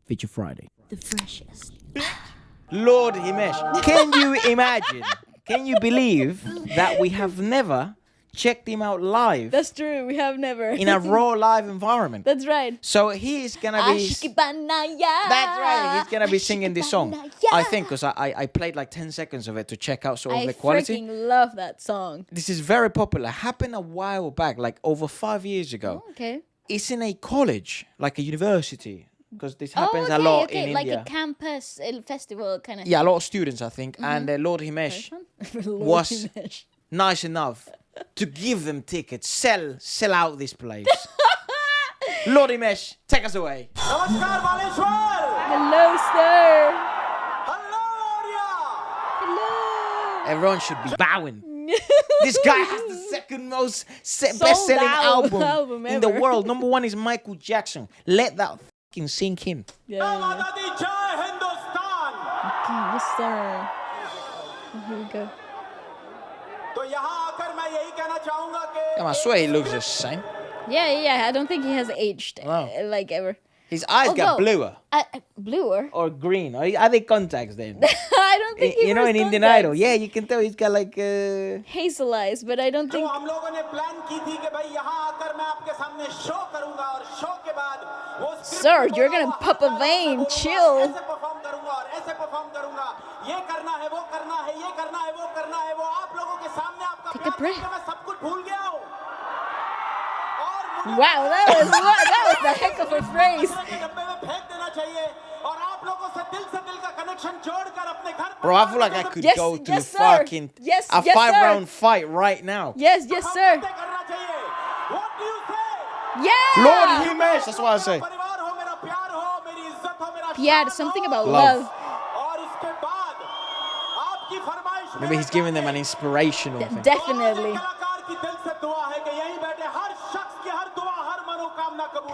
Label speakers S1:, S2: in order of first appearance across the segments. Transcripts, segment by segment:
S1: Feature Friday.
S2: The freshest.
S1: Lord Himesh, can you imagine? Can you believe that we have never checked him out live?
S2: That's true. We have never.
S1: In a raw live environment.
S2: That's right.
S1: So he is gonna be. That's right. He's gonna be singing this song. I think because I played like 10 seconds of it to check out sort of the quality.
S2: I freaking love that song.
S1: This is very popular. Happened a while back, like over 5 years ago.
S2: Oh, okay.
S1: It's in a college, like a university, because this happens a lot in
S2: like
S1: India.
S2: a campus festival kind of.
S1: Yeah, a lot of students, I think. And Lord Himesh was nice enough to give them tickets, sell out this place. Lord Himesh, take us away.
S2: Hello, sir. Hello.
S1: Everyone should be bowing. This guy has the second most best-selling album in the world. Number one is Michael Jackson. Let that fucking sink in.
S2: Yeah. Okay, yes, sir. Oh, here we go.
S1: I swear he looks the same.
S2: Yeah. I don't think he has aged like ever.
S1: His eyes got bluer.
S2: Bluer?
S1: Or green. Are they contacts then?
S2: I don't think he
S1: You know, in Indian Idol. Yeah, you can tell he's got like...
S2: hazel eyes, but I don't think... Sir, you're gonna pop a vein. Chill. Take a breath. Wow, that was the heck of a phrase.
S1: Bro, I feel like I could go to a 5-round fight right now.
S2: Yes, sir. Yeah.
S1: Lord Himesh, that's what I say.
S2: Yeah, something about love.
S1: Maybe he's giving them an inspirational thing.
S2: Definitely.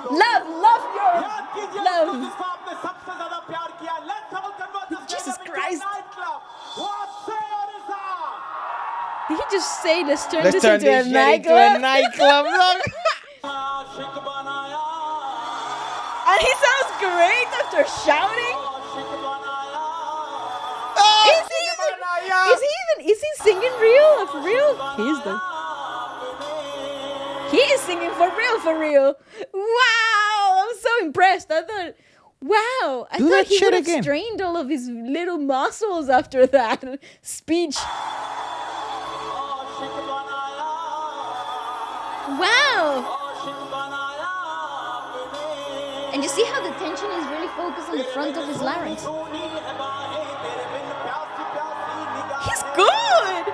S2: Love your love. Jesus Christ. Did he just say let's turn this into a nightclub? And he sounds great after shouting. Is he singing real? For real? He is singing for real. Wow, I'm so impressed. I thought he would have strained all of his little muscles after that speech. Wow. And you see how the tension is really focused on the front of his larynx. He's good.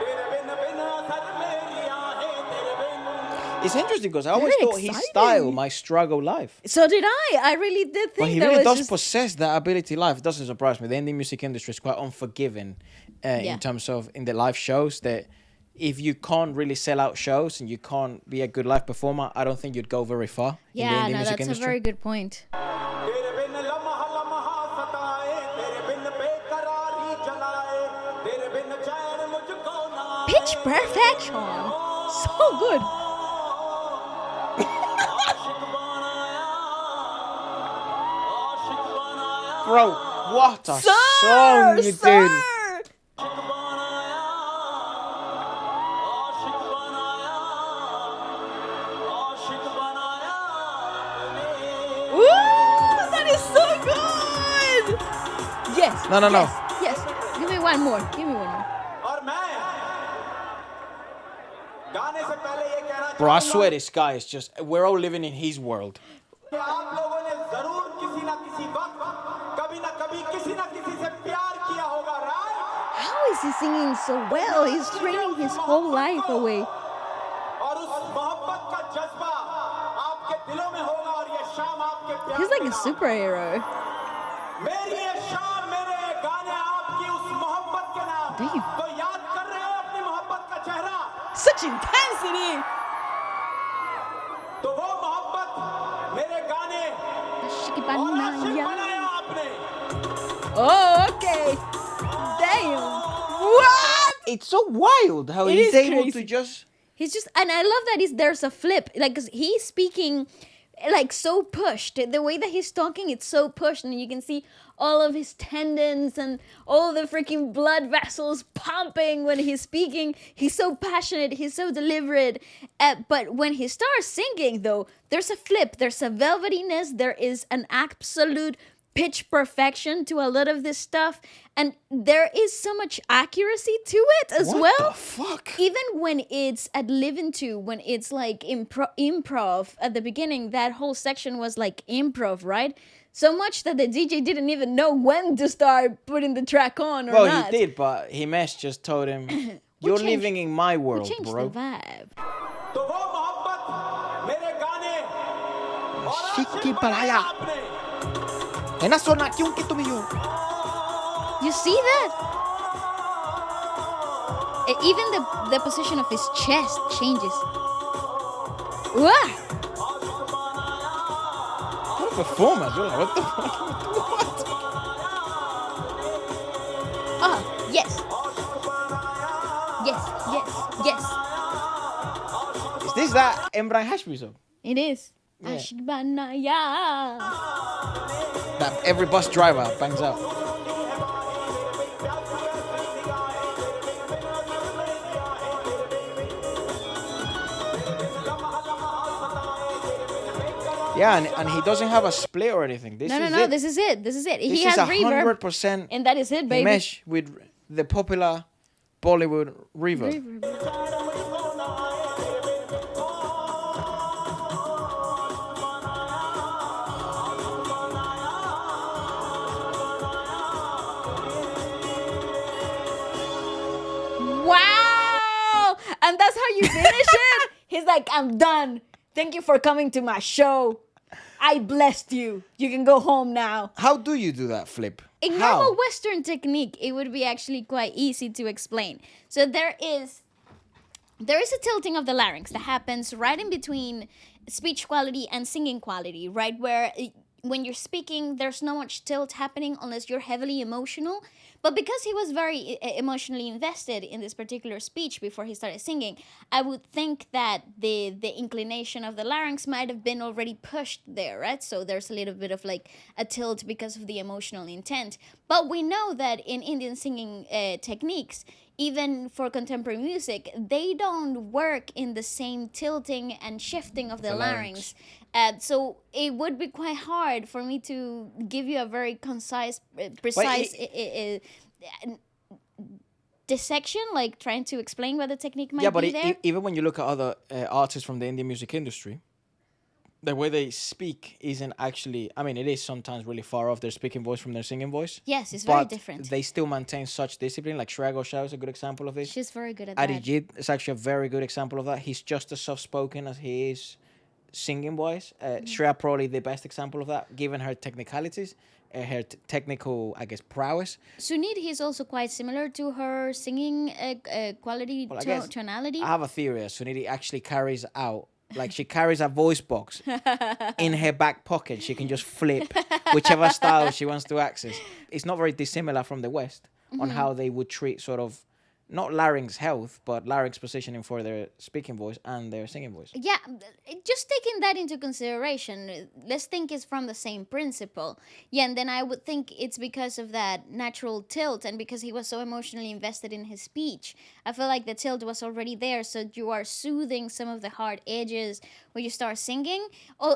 S1: It's interesting because I always thought his style might struggle live.
S2: So did I. I really did think
S1: but he really does possess that ability live. It doesn't surprise me. The Indian music industry is quite unforgiving in terms of in the live shows that if you can't really sell out shows and you can't be a good live performer, I don't think you'd go very far in the Indian music industry.
S2: That's a very good point. Pitch perfection. So good.
S1: Bro, what a song you did.
S2: That is so good. Yes.
S1: No.
S2: Yes. Give me one more.
S1: Bro, I swear this guy is just... We're all living in his world.
S2: How is he singing so well? He's training his whole life away. He's like a superhero. Damn. Such intensity. Oh, okay. Damn. What?
S1: It's so wild how he's able to just...
S2: He's just, and I love that there's a flip. Like, 'cause he's speaking like so pushed. The way that he's talking, it's so pushed, and you can see all of his tendons and all the freaking blood vessels pumping when he's speaking. He's so passionate, he's so deliberate. But when he starts singing, though, there's a flip, there's a velvetyness, there is an absolute pitch perfection to a lot of this stuff, and there is so much accuracy to it as well.
S1: What the fuck?
S2: Even when it's at Live Into, when it's like improv at the beginning, that whole section was like improv, right? So much that the DJ didn't even know when to start putting the track on or not.
S1: Well, he did, but Himesh just told him, "You're living in my world, bro."
S2: The vibe. You see that? Even the position of his chest changes. Wah!
S1: What a performance! What the fuck? What?
S2: Oh, yes. Yes, yes, yes.
S1: Is this that Emran Hashmi song?
S2: It is.
S1: Yeah.
S2: Ashbanaya.
S1: That every bus driver bangs out. Yeah, and he doesn't have a split or anything. This is it.
S2: This is it. This is it.
S1: This
S2: He has
S1: is
S2: reverb.
S1: 100%
S2: And that is it, baby.
S1: Himesh with the popular Bollywood reverb.
S2: Wow! And that's how you finish it? He's like, I'm done. Thank you for coming to my show. I blessed you. You can go home now.
S1: How do you do that flip?
S2: In
S1: How?
S2: normal Western technique, it would be actually quite easy to explain. So there is a tilting of the larynx that happens right in between speech quality and singing quality, right? Where when you're speaking, there's not much tilt happening unless you're heavily emotional. But because he was very emotionally invested in this particular speech before he started singing, I would think that the inclination of the larynx might have been already pushed there, right? So there's a little bit of like a tilt because of the emotional intent. But we know that in Indian singing techniques, even for contemporary music, they don't work in the same tilting and shifting of the larynx. So it would be quite hard for me to give you a very concise, precise dissection, like trying to explain what the technique might be there.
S1: Even when you look at other artists from the Indian music industry, the way they speak isn't actually, I mean, it is sometimes really far off their speaking voice from their singing voice.
S2: Yes, it's very different.
S1: They still maintain such discipline. Like Shreya Ghoshal is a good example of this.
S2: She's very good at that.
S1: Arijit is actually a very good example of that. He's just as soft-spoken as he is singing voice. Shreya probably the best example of that, given her technicalities, her technical, I guess, prowess.
S2: Sunit, he's also quite similar to her singing quality, tonality.
S1: I have a theory. Suniti actually carries out, like she carries a voice box in her back pocket. She can just flip whichever style she wants to access. It's not very dissimilar from the West on how they would treat sort of, not larynx health, but larynx positioning for their speaking voice and their singing voice.
S2: Yeah, just taking that into consideration, let's think it's from the same principle. Yeah, and then I would think it's because of that natural tilt and because he was so emotionally invested in his speech. I feel like the tilt was already there, so you are soothing some of the hard edges when you start singing. Oh,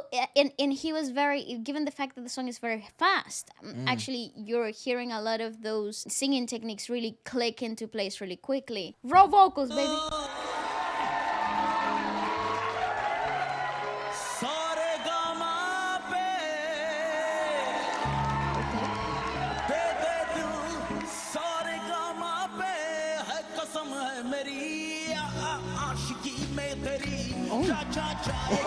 S2: and he was very, given the fact that the song is very fast, actually you're hearing a lot of those singing techniques really click into place really quickly. Raw vocals, baby.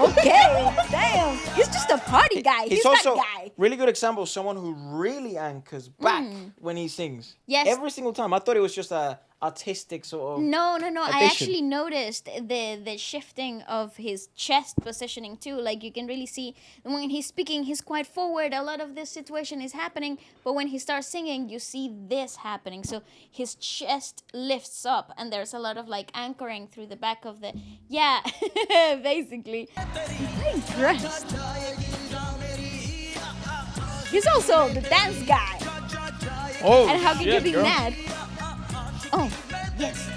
S2: Okay, damn. He's just a party guy. He's also, that guy.
S1: really good example of someone who really anchors back when he sings.
S2: Yes.
S1: Every single time. I thought it was just a artistic sort of
S2: No.
S1: addition.
S2: I actually noticed the shifting of his chest positioning too. Like you can really see when he's speaking, he's quite forward. A lot of this situation is happening, but when he starts singing, you see this happening. So his chest lifts up, and there's a lot of like anchoring through the back of the basically. He's very dressed. He's also the dance guy.
S1: Oh,
S2: And how can you be
S1: girl.
S2: mad? Oh, yes.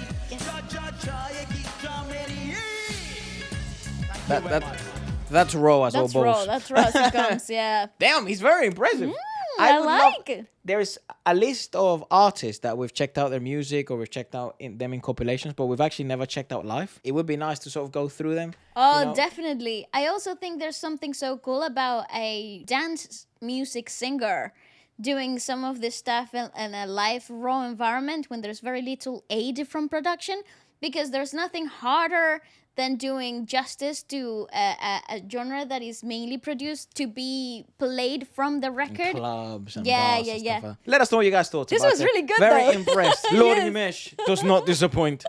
S1: That's raw as
S2: That's
S1: all
S2: raw.
S1: balls.
S2: That's raw as it comes. Yeah.
S1: Damn, he's very impressive.
S2: I
S1: would
S2: like.
S1: There's a list of artists that we've checked out their music or we've checked out them in compilations, but we've actually never checked out live. It would be nice to sort of go through them.
S2: Oh,
S1: you know?
S2: definitely. I also think there's something so cool about a dance music singer doing some of this stuff in a live raw environment when there's very little aid from production, because there's nothing harder than doing justice to a genre that is mainly produced to be played from the record.
S1: Clubs and
S2: Yeah,
S1: bars
S2: yeah,
S1: and
S2: yeah.
S1: stuff. Let us know what you guys thought
S2: This
S1: about
S2: was
S1: it.
S2: really good,
S1: Very
S2: though.
S1: impressed. Lord
S2: Yes.
S1: Himesh does not disappoint.